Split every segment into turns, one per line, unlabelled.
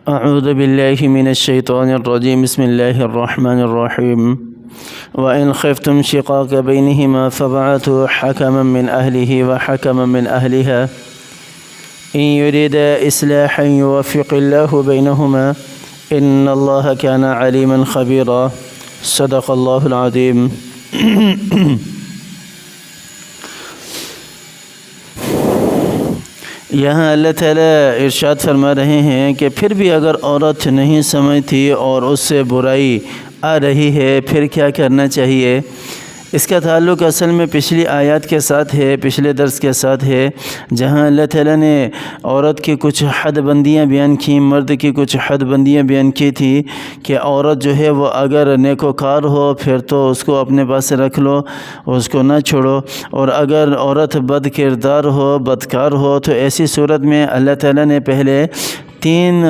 اعوذ باللہ من الشیطان الرجیم بسم اللہ الرحمن الرحیم وَإِنْ خِفْتُمْ شِقَاقَ بَيْنِهِمَا فَابْعَثُوا حَكَمًا مِّنْ أَهْلِهِ وَحَكَمًا مِّنْ أَهْلِهَا إِنْ يُرِيدَا إِصْلَاحًا يُوَفِّقِ اللَّهُ بَيْنَهُمَا إِنَّ اللَّهَ كَانَ عَلِيمًا خَبِيرًا صدق اللہ العظیم۔ یہاں اللہ تعالیٰ ارشاد فرما رہے ہیں کہ پھر بھی اگر عورت نہیں سمجھتی اور اس سے برائی آ رہی ہے پھر کیا کرنا چاہیے۔ اس کا تعلق اصل میں پچھلی آیات کے ساتھ ہے، پچھلے درس کے ساتھ ہے، جہاں اللہ تعالیٰ نے عورت کی کچھ حد بندیاں بیان کی، مرد کی کچھ حد بندیاں بیان کی تھی کہ عورت جو ہے وہ اگر نیکوکار ہو پھر تو اس کو اپنے پاس رکھ لو، اس کو نہ چھوڑو، اور اگر عورت بد کردار ہو، بدکار ہو تو ایسی صورت میں اللہ تعالیٰ نے پہلے تین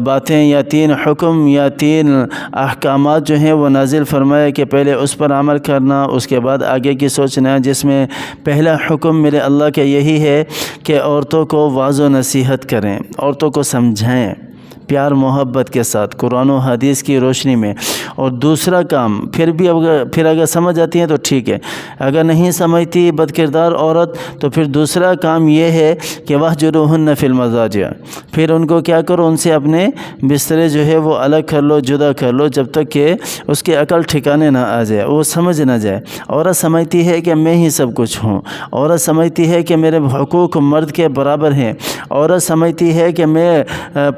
باتیں یا تین حکم یا تین احکامات جو ہیں وہ نازل فرمائے کہ پہلے اس پر عمل کرنا، اس کے بعد آگے کی سوچنا، جس میں پہلا حکم میرے اللہ کا یہی ہے کہ عورتوں کو واعظ و نصیحت کریں، عورتوں کو سمجھائیں پیار محبت کے ساتھ قرآن و حدیث کی روشنی میں۔ اور دوسرا کام پھر اگر سمجھ آتی ہیں تو ٹھیک ہے، اگر نہیں سمجھتی بد کردار عورت تو پھر دوسرا کام یہ ہے کہ وَاهْجُرُوهُنَّ فِي الْمَضَاجِعِ، پھر ان کو کیا کرو، ان سے اپنے بسترے جو ہے وہ الگ کر لو، جدا کر لو، جب تک کہ اس کی عقل ٹھکانے نہ آ جائے، وہ سمجھ نہ جائے۔ عورت سمجھتی ہے کہ میں ہی سب کچھ ہوں، عورت سمجھتی ہے کہ میرے حقوق مرد کے برابر ہیں، عورت سمجھتی ہے کہ میں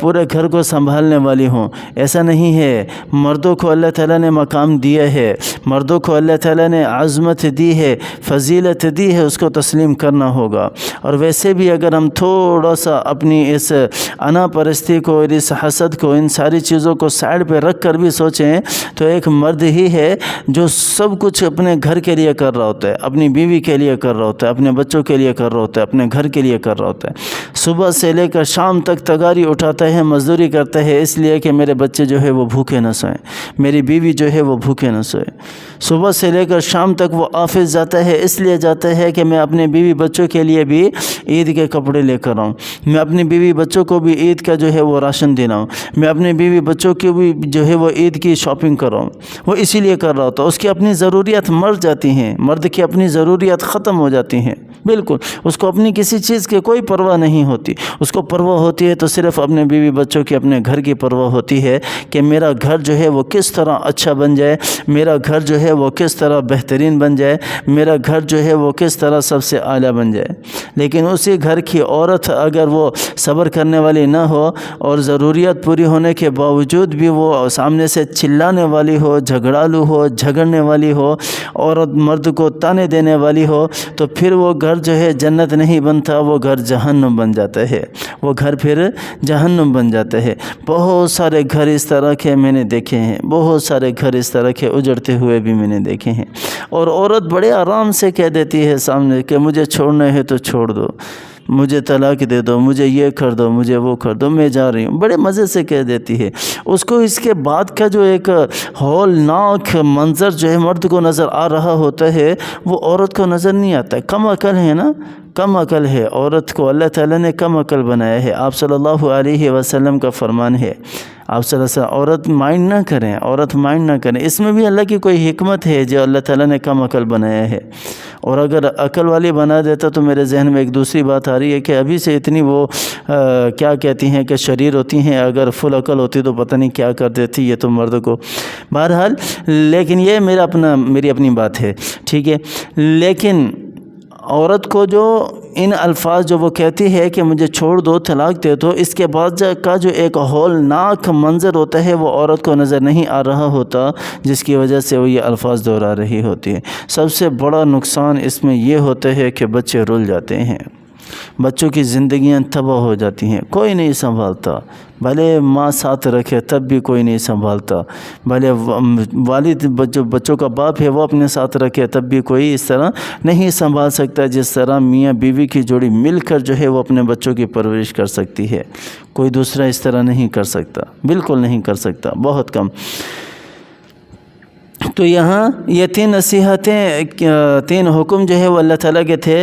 پورے گھر کو سنبھالنے والی ہوں۔ ایسا نہیں ہے، مردوں کو اللہ تعالیٰ نے مقام دیا ہے، مردوں کو اللہ تعالیٰ نے عظمت دی ہے، فضیلت دی ہے، اس کو تسلیم کرنا ہوگا۔ اور ویسے بھی اگر ہم تھوڑا سا اپنی اس انا پرستی کو، اس حسد کو، ان ساری چیزوں کو سائڈ پہ رکھ کر بھی سوچیں تو ایک مرد ہی ہے جو سب کچھ اپنے گھر کے لیے کر رہا ہوتا ہے، اپنی بیوی کے لیے کر رہا ہوتا ہے، اپنے بچوں کے لیے کر رہا ہوتا ہے، اپنے گھر کے لیے کر رہا ہوتا ہے۔ صبح سے لے کر شام تک تگاری اٹھاتا ہے، مزدوری کرتا ہے، اس لیے کہ میرے بچے جو ہے وہ بھوکے نہ سوئیں، میری بیوی جو ہے وہ بھوکے نہ سوئے۔ صبح سے لے کر شام تک وہ آفس جاتا ہے، اس لیے جاتا ہے کہ میں اپنے بیوی بچوں کے لیے بھی عید کے کپڑے لے کر آؤں، میں اپنے بیوی بچوں کو بھی عید کا جو ہے وہ راشن دینا ہوں، میں اپنے بیوی بچوں کی بھی جو ہے وہ عید کی شاپنگ کراؤں، وہ اسی لیے کر رہا ہوتا ہے۔ اس کی اپنی ضروریات مر جاتی ہیں، مرد کی اپنی ضروریات ختم ہو جاتی ہیں، بالکل اس کو اپنی کسی چیز کی کوئی پرواہ نہیں ہوتی، اس کو پرواہ ہوتی ہے تو صرف اپنے بیوی بچوں کی، اپنے گھر کی پرواہ ہوتی ہے کہ میرا گھر جو ہے وہ کس طرح اچھا بن جائے، میرا گھر جو ہے وہ کس طرح بہترین بن جائے، میرا گھر جو ہے وہ کس طرح سب سے اعلیٰ بن جائے۔ لیکن اسی گھر کی عورت اگر وہ صبر کرنے والی نہ ہو اور ضروریات پوری ہونے کے باوجود بھی وہ سامنے سے چلانے والی ہو، جھگڑالو ہو، جھگڑنے والی ہو، عورت مرد کو تانے دینے والی ہو، تو پھر وہ گھر جو ہے جنت نہیں بنتا، وہ گھر جہنم بن جاتا ہے، وہ گھر پھر جہنم بن جاتا ہے۔ بہت سارے گھر اس طرح کے میں نے دیکھے ہیں، بہت سارے گھر اس طرح کے اجڑتے ہوئے بھی میں نے دیکھے ہیں۔ اور عورت بڑے آرام سے کہہ دیتی ہے سامنے کہ مجھے چھوڑنا ہے تو چھوڑ دو، مجھے طلاق دے دو، مجھے یہ کر دو، مجھے وہ کر دو، میں جا رہی ہوں، بڑے مزے سے کہہ دیتی ہے۔ اس کو اس کے بعد کا جو ایک ہولناک منظر جو ہے مرد کو نظر آ رہا ہوتا ہے وہ عورت کو نظر نہیں آتا ہے۔ کم عقل ہے نا، کم عقل ہے عورت کو، اللہ تعالیٰ نے کم عقل بنایا ہے۔ آپ صلی اللہ علیہ وسلم کا فرمان ہے، آپ صلی اللہ علیہ وسلم عورت مائنڈ نہ کریں، عورت مائنڈ نہ کریں، اس میں بھی اللہ کی کوئی حکمت ہے جو اللہ تعالیٰ نے کم عقل بنایا ہے۔ اور اگر عقل والی بنا دیتا تو میرے ذہن میں ایک دوسری بات آ رہی ہے کہ ابھی سے اتنی وہ کیا کہتی ہیں کہ شریر ہوتی ہیں، اگر فل عقل ہوتی تو پتہ نہیں کیا کر دیتی یہ تو مرد کو۔ بہرحال لیکن یہ میری اپنی بات ہے، ٹھیک ہے۔ لیکن عورت کو جو ان الفاظ جو وہ کہتی ہے کہ مجھے چھوڑ دو، طلاق دے دو، اس کے بعد کا جو ایک ہولناک منظر ہوتا ہے وہ عورت کو نظر نہیں آ رہا ہوتا، جس کی وجہ سے وہ یہ الفاظ دہرا رہی ہوتی ہے۔ سب سے بڑا نقصان اس میں یہ ہوتا ہے کہ بچے رل جاتے ہیں، بچوں کی زندگیاں تباہ ہو جاتی ہیں، کوئی نہیں سنبھالتا، بھلے ماں ساتھ رکھے تب بھی کوئی نہیں سنبھالتا، بھلے والد بچوں کا باپ ہے وہ اپنے ساتھ رکھے تب بھی کوئی اس طرح نہیں سنبھال سکتا جس طرح میاں بیوی کی جوڑی مل کر جو ہے وہ اپنے بچوں کی پرورش کر سکتی ہے۔ کوئی دوسرا اس طرح نہیں کر سکتا، بالکل نہیں کر سکتا، بہت کم۔ تو یہاں یہ 3 نصیحتیں 3 حکم جو ہے وہ اللہ تعالیٰ کے تھے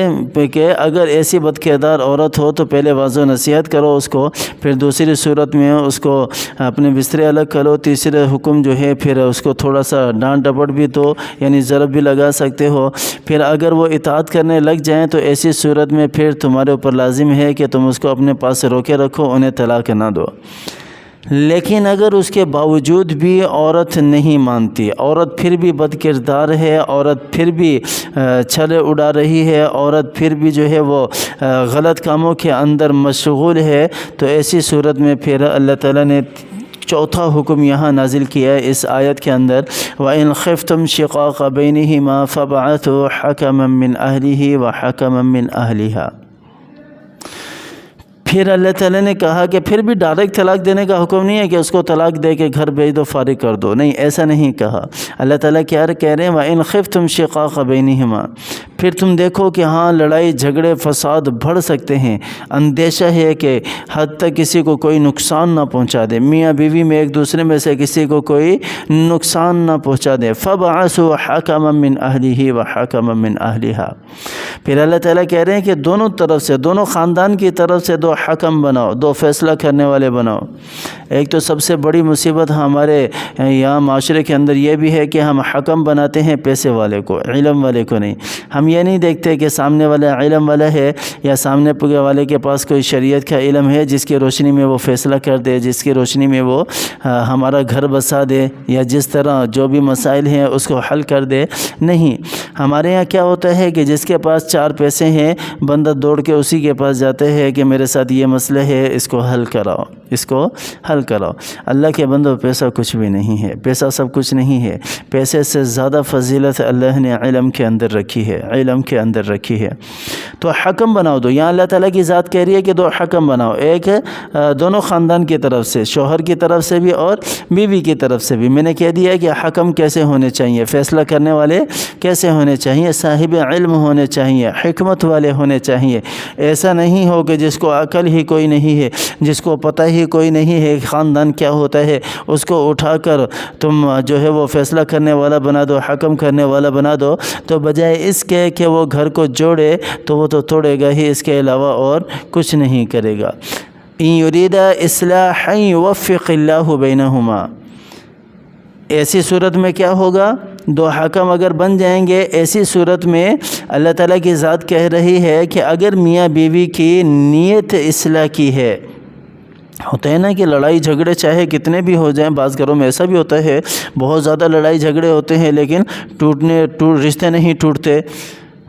کہ اگر ایسی بد کردار عورت ہو تو پہلے واضح نصیحت کرو اس کو، پھر دوسری صورت میں اس کو اپنے بسترے الگ کرو، تیسرے حکم جو ہے پھر اس کو تھوڑا سا ڈانٹ ڈپٹ بھی تو یعنی ضرب بھی لگا سکتے ہو، پھر اگر وہ اطاعت کرنے لگ جائیں تو ایسی صورت میں پھر تمہارے اوپر لازم ہے کہ تم اس کو اپنے پاس سے روکے رکھو، انہیں طلاق نہ دو۔ لیکن اگر اس کے باوجود بھی عورت نہیں مانتی، عورت پھر بھی بد کردار ہے، عورت پھر بھی چھلے اڑا رہی ہے، عورت پھر بھی جو ہے وہ غلط کاموں کے اندر مشغول ہے، تو ایسی صورت میں پھر اللہ تعالیٰ نے چوتھا حکم یہاں نازل کیا ہے اس آیت کے اندر، وَإِنْ خِفْتُمْ شِقَاقَ بَيْنِهِمَا فَابْعَثُوا حَكَمًا مِّنْ أَهْلِهِ وَحَكَمًا مِّنْ أَهْلِهَا۔ پھر اللہ تعالیٰ نے کہا کہ پھر بھی ڈائریکٹ طلاق دینے کا حکم نہیں ہے کہ اس کو طلاق دے کے گھر بھیج دو، فارغ کر دو، نہیں، ایسا نہیں کہا۔ اللہ تعالیٰ کیا کہہ رہے ہیں، وَإِنْ خِفْتُمْ شِقَاقَ بَيْنِهِمَا، پھر تم دیکھو کہ ہاں لڑائی جھگڑے فساد بڑھ سکتے ہیں، اندیشہ ہے کہ حد تک کسی کو کوئی نقصان نہ پہنچا دے، میاں بیوی میں ایک دوسرے میں سے کسی کو کوئی نقصان نہ پہنچا دے، فَابْعَثُوا حَكَمًا مِّنْ أَهْلِهِ وَحَكَمًا مِّنْ أَهْلِهَا۔ پھر اللہ تعالیٰ کہہ رہے ہیں کہ دونوں طرف سے، دونوں خاندان کی طرف سے 2 حکم بناؤ، 2 فیصلہ کرنے والے بناؤ۔ ایک تو سب سے بڑی مصیبت ہمارے یہاں معاشرے کے اندر یہ بھی ہے کہ ہم حکم بناتے ہیں پیسے والے کو، علم والے کو نہیں۔ ہم یہ نہیں دیکھتے کہ سامنے والا علم والا ہے یا سامنے والے کے پاس کوئی شریعت کا علم ہے جس کی روشنی میں وہ فیصلہ کر دے، جس کی روشنی میں وہ ہمارا گھر بسا دے، یا جس طرح جو بھی مسائل ہیں اس کو حل کر دے۔ نہیں، ہمارے یہاں کیا ہوتا ہے کہ جس کے پاس 4 پیسے ہیں بندہ دوڑ کے اسی کے پاس جاتے ہیں کہ میرے ساتھ یہ مسئلہ ہے، اس کو حل کراؤ، اس کو حل کراؤ۔ اللہ کے بندو، پیسہ کچھ بھی نہیں ہے، پیسہ سب کچھ نہیں ہے، پیسے سے زیادہ فضیلت اللہ نے علم کے اندر رکھی ہے، علم کے اندر رکھی ہے۔ تو حکم بناؤ دو، یہاں اللہ تعالیٰ کی ذات کہہ رہی ہے کہ 2 حکم بناؤ، ایک دونوں خاندان کی طرف سے، شوہر کی طرف سے بھی اور بیوی کی طرف سے بھی۔ میں نے کہہ دیا کہ حکم کیسے ہونے چاہیے، فیصلہ کرنے والے کیسے ہونے چاہیے، صاحب علم ہونے چاہیے، حکمت والے ہونے چاہیے۔ ایسا نہیں ہو کہ جس کو عقل ہی کوئی نہیں ہے، جس کو پتہ ہی کوئی نہیں ہے خاندان کیا ہوتا ہے، اس کو اٹھا کر تم جو ہے وہ فیصلہ کرنے والا بنا دو، حکم کرنے والا بنا دو، تو بجائے اس کے کہ وہ گھر کو جوڑے تو وہ تو توڑے گا ہی، اس کے علاوہ اور کچھ نہیں کرے گا۔ ان یرید اصلاحا یوفق اللہ بینہما، ایسی صورت میں کیا ہوگا، 2 حکم اگر بن جائیں گے، ایسی صورت میں اللہ تعالیٰ کی ذات کہہ رہی ہے کہ اگر میاں بیوی کی نیت اصلاح کی ہے، ہوتا ہے نا کہ لڑائی جھگڑے چاہے کتنے بھی ہو جائیں، بعض گھروں میں ایسا بھی ہوتا ہے بہت زیادہ لڑائی جھگڑے ہوتے ہیں لیکن رشتے نہیں ٹوٹتے،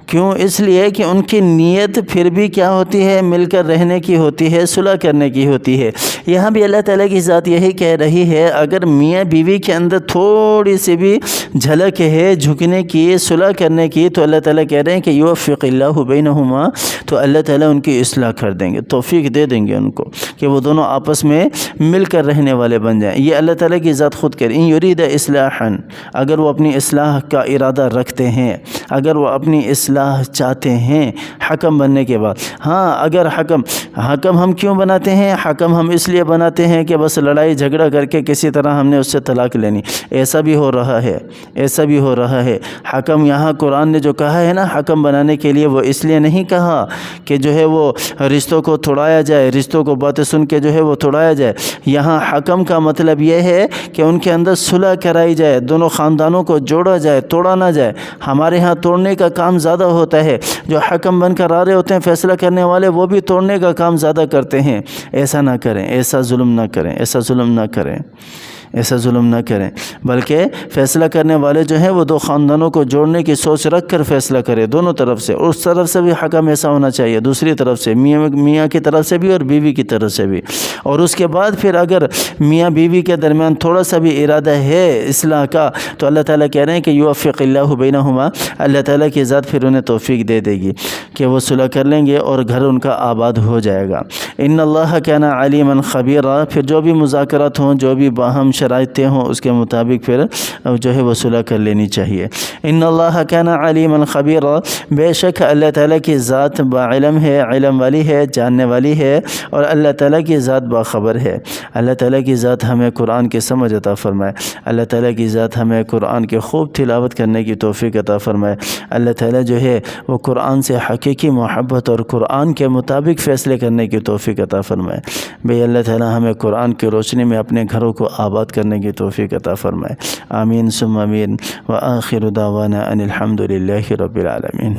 کیوں؟ اس لیے کہ ان کی نیت پھر بھی کیا ہوتی ہے، مل کر رہنے کی ہوتی ہے، صلح کرنے کی ہوتی ہے۔ یہاں بھی اللہ تعالیٰ کی ذات یہی کہہ رہی ہے، اگر میاں بیوی کے اندر تھوڑی سی بھی جھلک ہے جھکنے کی، صلح کرنے کی، تو اللہ تعالیٰ کہہ رہے ہیں کہ یوفق اللہ بینہما، تو اللہ تعالیٰ ان کی اصلاح کر دیں گے، توفیق دے دیں گے ان کو کہ وہ دونوں آپس میں مل کر رہنے والے بن جائیں۔ یہ اللہ تعالیٰ کی ذات خود کہہ رہی ہے، ان یرید اصلاحا، اگر وہ اپنی اصلاح کا ارادہ رکھتے ہیں، اگر وہ اپنی اصلاح چاہتے ہیں حکم بننے کے بعد۔ ہاں، اگر حکم ہم کیوں بناتے ہیں، حکم ہم اس لیے بناتے ہیں کہ بس لڑائی جھگڑا کر کے کسی طرح ہم نے اس سے طلاق لینی، ایسا بھی ہو رہا ہے، ایسا بھی ہو رہا ہے۔ حکم یہاں قرآن نے جو کہا ہے نا حکم بنانے کے لیے، وہ اس لیے نہیں کہا کہ جو ہے وہ رشتوں کو توڑایا جائے، رشتوں کو باتیں سن کے جو ہے وہ توڑایا جائے۔ یہاں حکم کا مطلب یہ ہے کہ ان کے اندر صلح کرائی جائے، دونوں خاندانوں کو جوڑا جائے، توڑا نہ جائے۔ ہمارے ہاں توڑنے کا کام زیادہ ہوتا ہے، جو حکم بن کر آ رہے ہوتے ہیں فیصلہ کرنے والے، وہ بھی توڑنے کا کام زیادہ کرتے ہیں۔ ایسا نہ کریں، ایسا ظلم نہ کریں، ایسا ظلم نہ کریں، ایسا ظلم نہ کریں، بلکہ فیصلہ کرنے والے جو ہیں وہ 2 خاندانوں کو جوڑنے کی سوچ رکھ کر فیصلہ کرے، دونوں طرف سے۔ اس طرف سے بھی حکم ایسا ہونا چاہیے، دوسری طرف سے میاں کی طرف سے بھی اور بیوی کی طرف سے بھی۔ اور اس کے بعد پھر اگر میاں بیوی کے درمیان تھوڑا سا بھی ارادہ ہے اصلاح کا، تو اللہ تعالیٰ کہہ رہے ہیں کہ یوفق اللہ بینہما، اللہ تعالیٰ کی ذات پھر انہیں توفیق دے دے گی کہ وہ صلح کر لیں گے اور گھر ان کا آباد ہو جائے گا۔ ان اللہ کان علیما خبیرا، پھر جو بھی مذاکرات ہوں، جو بھی باہم شرائط طے ہوں اس کے مطابق پھر جو ہے وہ صلح کر لینی چاہیے۔ ان اللہ کان علیما خبیرا، بے شک اللہ تعالیٰ کی ذات باعلم ہے، علم والی ہے، جاننے والی ہے، اور اللہ تعالیٰ کی ذات باخبر ہے۔ اللہ تعالیٰ کی ذات ہمیں قرآن کی سمجھ عطا فرمائے، اللہ تعالیٰ کی ذات ہمیں قرآن کی خوب تلاوت کرنے کی توفیق عطا فرمائے۔ اللہ تعالیٰ جو ہے وہ قرآن سے حقیقی محبت اور قرآن کے مطابق فیصلے کرنے کی توفیق عطا فرمائے۔ بے اللہ تعالیٰ ہمیں قرآن کی روشنی میں اپنے گھروں کو آباد کرنے کی توفیق عطا فرمائے۔ آمین ثم آمین، وآخر دعوانا ان الحمد للہ رب العالمین۔